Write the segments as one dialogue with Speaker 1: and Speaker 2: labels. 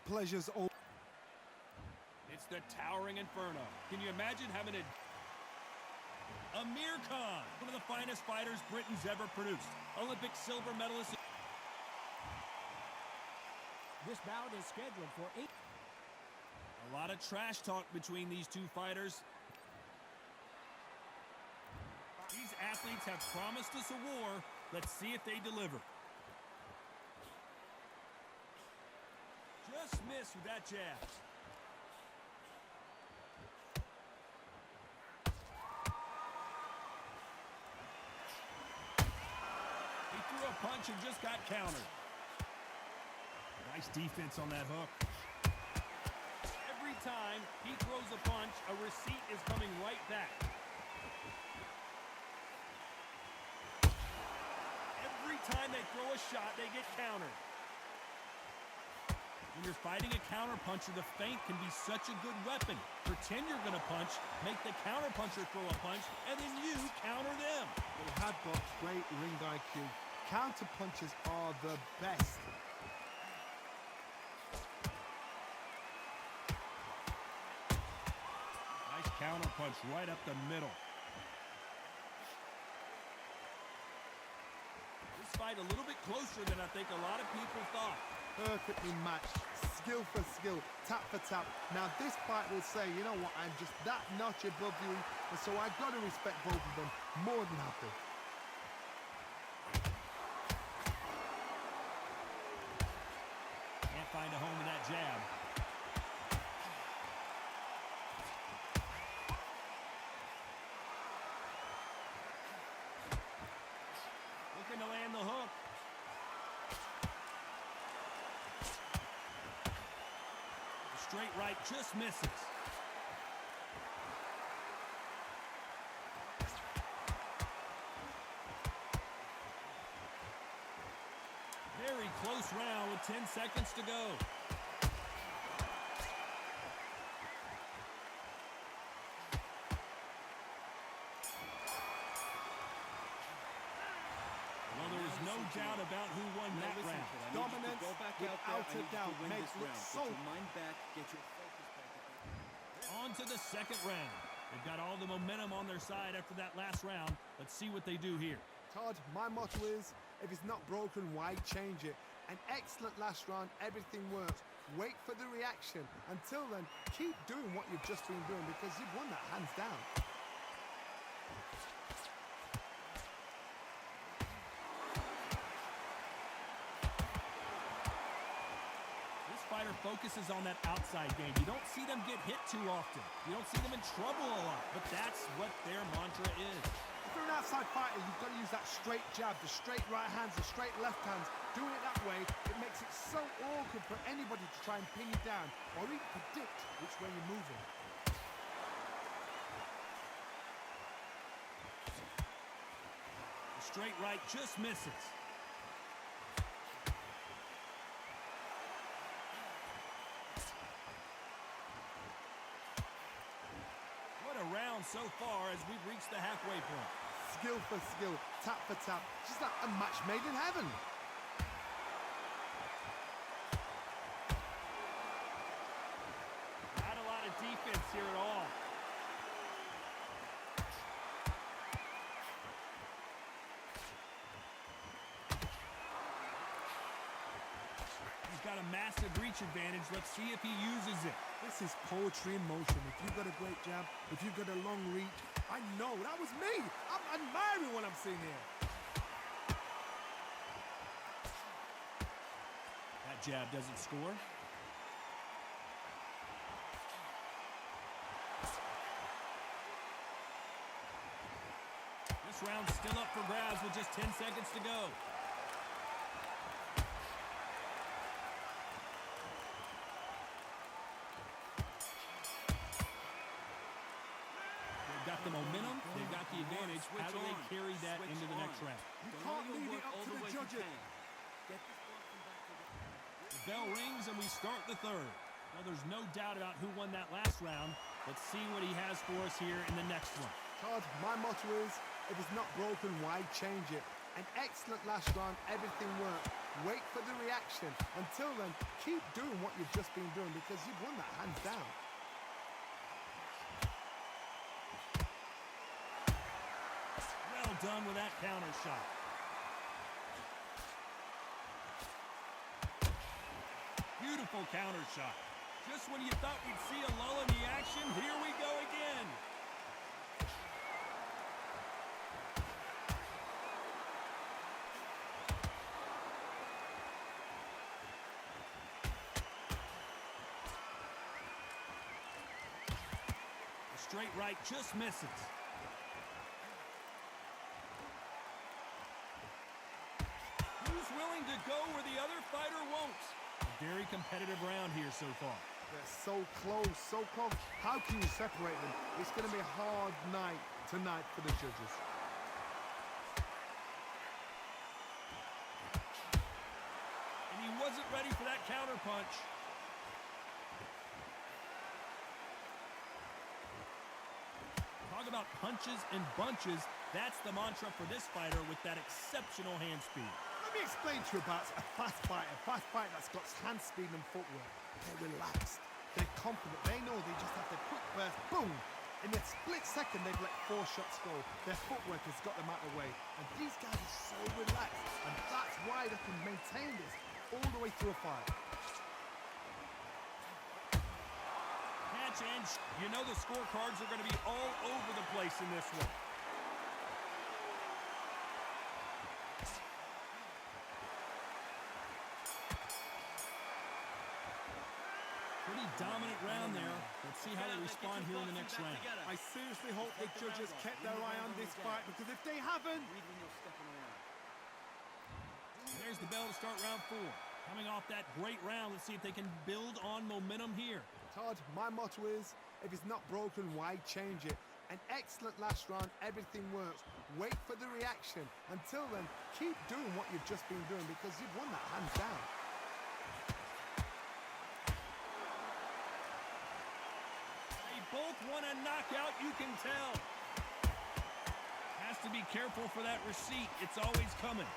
Speaker 1: pleasure's all.
Speaker 2: It's the towering inferno. Can you imagine having a Amir Khan, one of the finest fighters Britain's ever produced. Olympic silver medalist.
Speaker 3: This bout is scheduled for 8.
Speaker 2: A lot of trash talk between these two fighters. These athletes have promised us a war. Let's see if they deliver. Just missed with that jab. He threw a punch and just got countered. Nice defense on that hook. Every time he throws a punch, a receipt is coming right back. Every time they throw a shot, they get countered. When you're fighting a counterpuncher, the feint can be such a good weapon. Pretend you're going to punch, make the counterpuncher throw a punch, and then you counter them.
Speaker 1: They have got great ring IQ. Counter punches are the best.
Speaker 2: Nice counter punch right up the middle. This fight a little bit closer than I think a lot of people thought.
Speaker 1: Perfectly matched, skill for skill, tap for tap. Now this fight will say, you know what, I'm just that notch above you, and so I've got to respect both of them more than happy.
Speaker 2: Can't find a home in that jab. Looking to land the hook. Straight right just misses. Very close round with 10 seconds to go. Well, there is no doubt about who won that round.
Speaker 1: Dominance, without a doubt, makes look so.
Speaker 2: On to the second round. They've got all the momentum on their side after that last round. Let's see what they do here.
Speaker 1: Todd, my motto is, if it's not broken, why change it? An excellent last round, everything works. Wait for the reaction. Until then, keep doing what you've just been doing because you've won that hands down.
Speaker 2: Fighter focuses on that outside game. You don't see them get hit too often. You don't see them in trouble a lot, but that's what their mantra is.
Speaker 1: If you're an outside fighter, you've got to use that straight jab, the straight right hands, the straight left hands. Doing it that way, it makes it so awkward for anybody to try and pin you down or even predict which way you're moving.
Speaker 2: The straight right just misses. Round so far as we've reached the halfway point.
Speaker 1: Skill for skill, tap for tap, just like a match made in heaven.
Speaker 2: Not a lot of defense here at all. He's got a massive reach advantage. Let's see if he uses it.
Speaker 1: This is poetry in motion. If you've got a great jab, if you've got a long reach, I know, that was me. I'm admiring what I'm seeing here.
Speaker 2: That jab doesn't score. This round's still up for grabs with just 10 seconds to go. Got the momentum, they've got the advantage. How do they carry that into the next round?
Speaker 1: You can't leave it up to the judges.
Speaker 2: The bell rings and we start the third. Well, there's no doubt about who won that last round. Let's see what he has for us here in the next one.
Speaker 1: Todd, my motto is, if it's not broken, why change it? An excellent last round, everything worked. wait for the reaction. Until then, keep doing what you've just been doing because you've won that hands down.
Speaker 2: Well done with that counter shot. Beautiful counter shot. Just when you thought we'd see a lull in the action, here we go again. The straight right just misses. Who's willing to go where the other fighter won't? Very competitive round here so far.
Speaker 1: They're so close, so close. How can you separate them? It's going to be a hard night tonight for the judges.
Speaker 2: And he wasn't ready for that counter punch. Talk about punches and bunches. That's the mantra for this fighter with that exceptional hand speed.
Speaker 1: Let me explain to you about a fast fighter that's got hand speed and footwork. They're relaxed, they're confident, they know they just have to quick burst, boom! In a split second, they've let 4 shots go. Their footwork has got them out of the way. And these guys are so relaxed, and that's why they can maintain this all the way through a fight.
Speaker 2: Catch and you know the scorecards are going to be all over the place in this one. Pretty dominant round there. Let's see how they respond here in the next round.
Speaker 1: I seriously hope the judges kept their eye on this fight, because if they haven't...
Speaker 2: There's the bell to start round 4. Coming off that great round, let's see if they can build on momentum here.
Speaker 1: Todd, my motto is, if it's not broken, why change it? An excellent last round, everything works. Wait for the reaction. Until then, keep doing what you've just been doing because you've won that hands down.
Speaker 2: They both want a knockout, you can tell. Has to be careful for that receipt. It's always coming.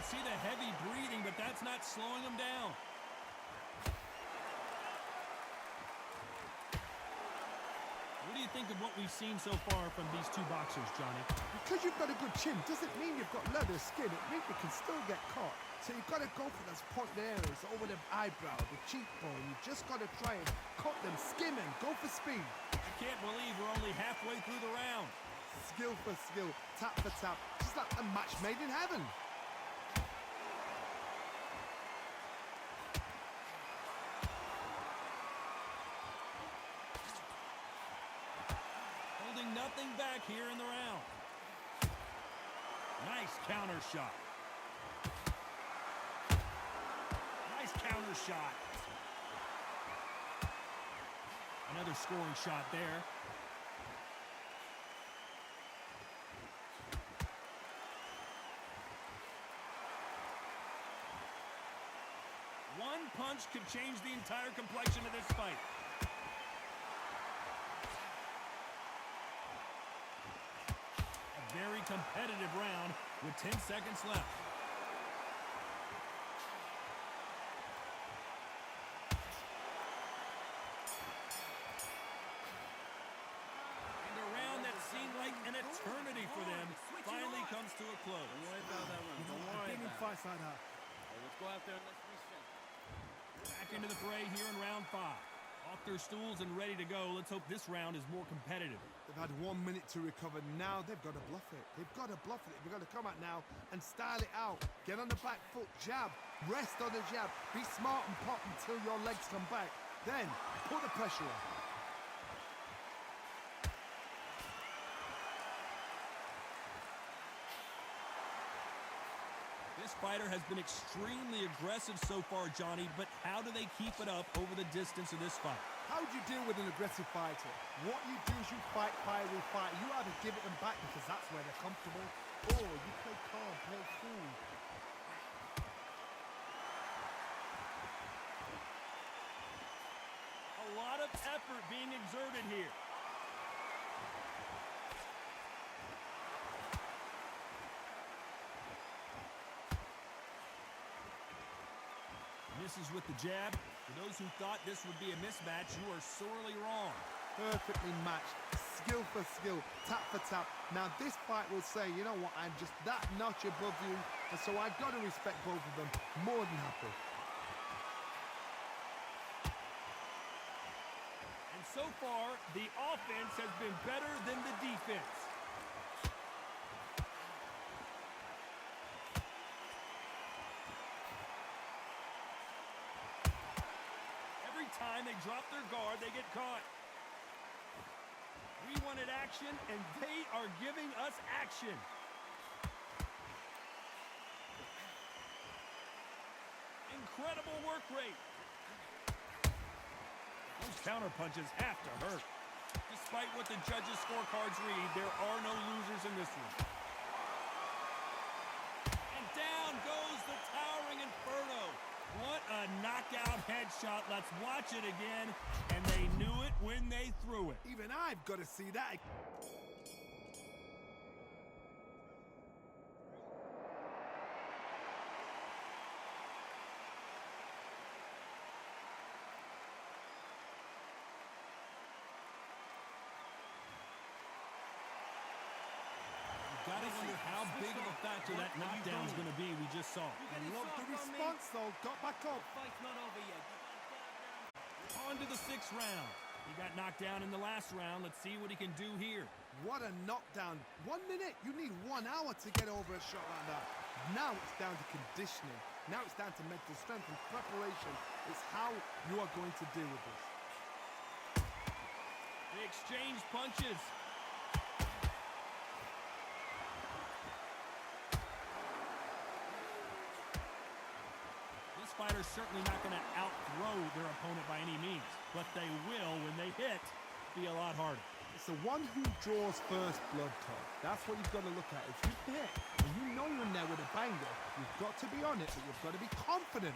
Speaker 2: See the heavy breathing, but that's not slowing him down. What do you think of what we've seen so far from these two boxers, Johnny?
Speaker 1: Because you've got a good chin doesn't mean you've got leather skin. It means you can still get caught. So you've got to go for those pointed areas over the eyebrow, the cheekbone. You've just got to try and cut them, skim them, go for speed.
Speaker 2: I can't believe we're only halfway through the round.
Speaker 1: Skill for skill, tap for tap, just like a match made in heaven.
Speaker 2: Nothing back here in the round. Nice counter shot. Nice counter shot. Another scoring shot there. One punch could change the entire complexion of this fight. Very competitive round with 10 seconds left. And a round that seemed like an eternity for them finally comes to a close.
Speaker 4: Don't worry about that one. Don't worry
Speaker 1: Getting
Speaker 4: about it.
Speaker 1: fights like that.
Speaker 4: Let's go out there and let's reset.
Speaker 2: Back into the fray here in round 5. Off their stools and ready to go. Let's hope this round is more competitive.
Speaker 1: They've had 1 minute to recover. Now they've got to bluff it. They've got to bluff it. They've got to come out now and style it out. Get on the back foot, jab, rest on the jab. Be smart and pop until your legs come back. Then put the pressure on.
Speaker 2: This fighter has been extremely aggressive so far, Johnny, but how do they keep it up over the distance of this fight?
Speaker 1: How do you deal with an aggressive fighter? What you do is you fight, fire with fight. You either give it them back because that's where they're comfortable, or you play calm, play cool.
Speaker 2: A lot of effort being exerted here. Misses with the jab. For those who thought this would be a mismatch, you are sorely wrong.
Speaker 1: Perfectly matched, skill for skill, tap for tap. Now this fight will say, you know what, I'm just that notch above you, and so I've got to respect both of them. More than happy.
Speaker 2: And so far, the offense has been better than the defense. Every time they drop their guard, they get caught. We wanted action, and they are giving us action. Incredible work rate. Those counter punches have to hurt. Despite what the judges' scorecards read, there are no losers in this one. And down goes the towering Inferno. What a knockout headshot. Let's watch it again. And they knew it when they threw it.
Speaker 1: Even I've got to see that.
Speaker 2: Gotta wonder how big of a factor that knockdown is going to be we just saw.
Speaker 1: I love the response, though. Got back up.
Speaker 4: Fight's not over yet.
Speaker 2: On to the 6th round. He got knocked down in the last round. Let's see what he can do here.
Speaker 1: What a knockdown. 1 minute. You need 1 hour to get over a shot like that. Now it's down to conditioning. Now it's down to mental strength and preparation. It's how you are going to deal with this.
Speaker 2: They exchange punches. This fighter's certainly not going to outthrow their opponent by any means, but they will, when they hit, be a lot harder.
Speaker 1: It's the one who draws first blood, Tom. That's what you've got to look at. If you hit and you know you're in there with a banger, you've got to be on it, but you've got to be confident.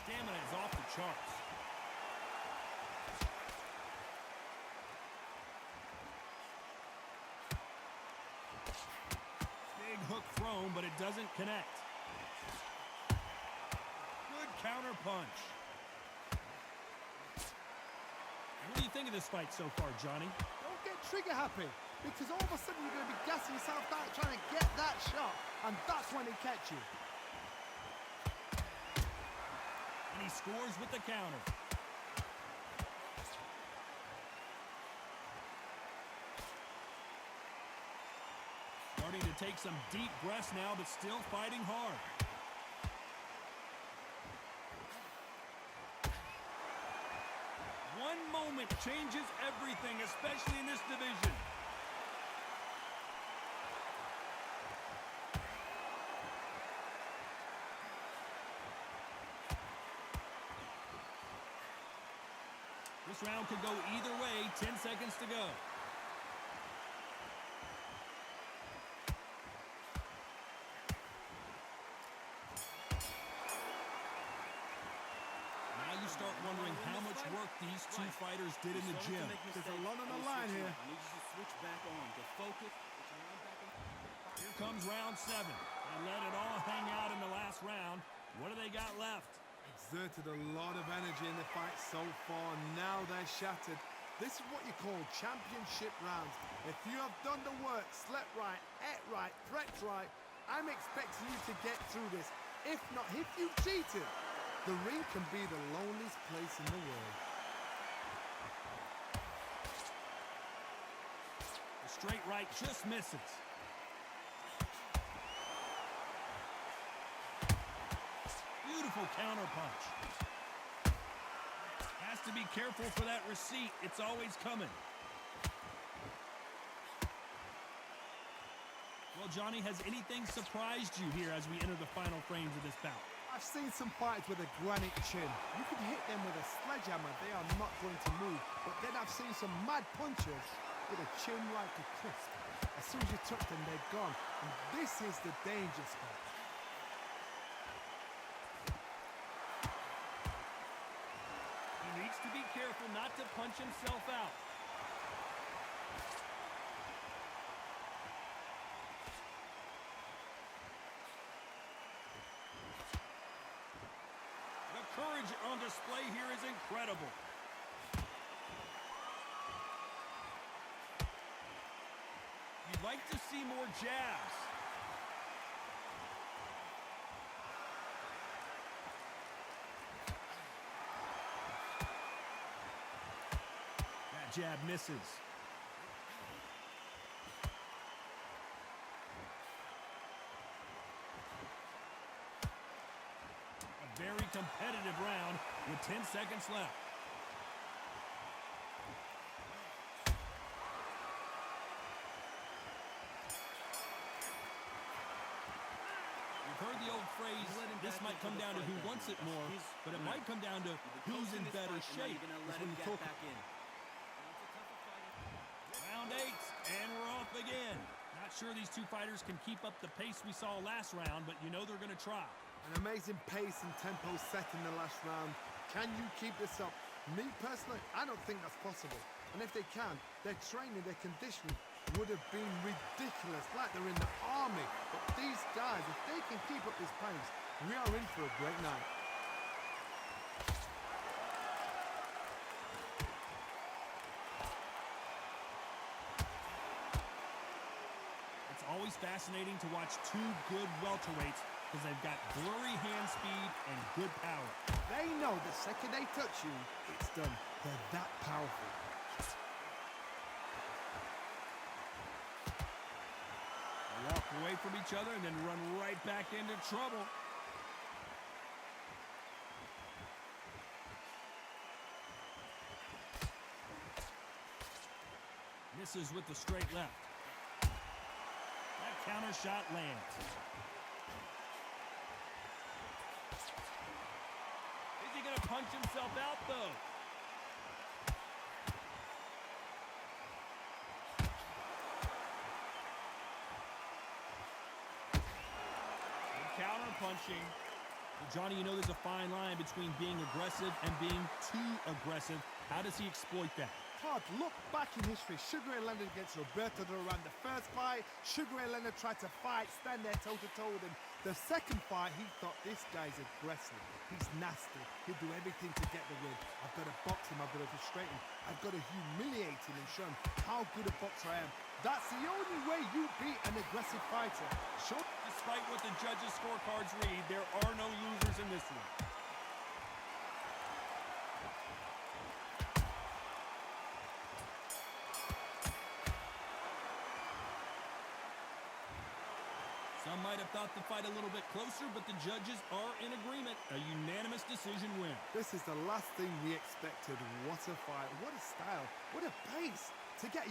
Speaker 2: Stamina is off the charts. Big hook thrown, but it doesn't connect. Good counter punch. What do you think of this fight so far, Johnny?
Speaker 1: Don't get trigger happy, because all of a sudden you're going to be gassing yourself out trying to get that shot, and that's when he catch you.
Speaker 2: And he scores with the counter. Starting to take some deep breaths now, but still fighting hard. One moment changes everything, especially in this division. This round could go either way. 10 seconds to go. Start wondering how much work these two fighters did in the gym.
Speaker 1: There's a lot on the line here.
Speaker 4: I need you to switch back on. Get focused.
Speaker 2: Here comes round 7. They let it all hang out in the last round. What do they got left?
Speaker 1: Exerted a lot of energy in the fight so far. Now they're shattered. This is what you call championship rounds. If you have done the work, slept right, ate right, prepped right, I'm expecting you to get through this. If not, if you've cheated, the ring can be the loneliest place in the world.
Speaker 2: The straight right just misses. Beautiful counter punch. Has to be careful for that receipt. It's always coming. Well, Johnny, has anything surprised you here as we enter the final frames of this bout?
Speaker 1: I've seen some fighters with a granite chin. You can hit them with a sledgehammer, they are not going to move. But then I've seen some mad punchers with a chin like a crisp. As soon as you touch them, they're gone. And this is the danger spot.
Speaker 2: careful not to punch himself out. The courage on display here is incredible. You'd like to see more jabs. That jab misses. A very competitive round with 10 seconds left. Heard the old phrase, this might come down to who wants it more, but it might come down to who's in better shape.
Speaker 4: That's when you talk back in.
Speaker 2: Round 8, and we're off again. Not sure these two fighters can keep up the pace we saw last round, but you know they're going to try.
Speaker 1: An amazing pace and tempo set in the last round. Can you keep this up? Me personally, I don't think that's possible. And if they can, their training, their conditioning would have been ridiculous, like they're in the army. But these guys, if they can keep up this pace, we are in for a great night.
Speaker 2: It's always fascinating to watch two good welterweights because they've got blurry hand speed and good power.
Speaker 1: They know the second they touch you, it's done. They're that powerful.
Speaker 2: Walk away from each other and then run right back into trouble. Misses with the straight left. That counter shot lands. Is he going to punch himself out, though? Counter punching. Johnny, you know there's a fine line between being aggressive and being too aggressive. How does he exploit that?
Speaker 1: Todd, look back in history. Sugar Ray Leonard against Roberto Duran. The first fight, Sugar Ray Leonard tried to fight, stand there toe-to-toe with him. The second fight, he thought, this guy's aggressive. He's nasty. He'll do everything to get the win. I've got to box him. I've got to frustrate him. I've got to humiliate him and show him how good a boxer I am. That's the only way you beat an aggressive fighter. Sure.
Speaker 2: Despite what the judges' scorecards read, there are no losers in this one. Some might have thought the fight a little bit closer, but the judges are in agreement. A unanimous decision win.
Speaker 1: This is the last thing we expected. What a fight. What a style. What a pace to get...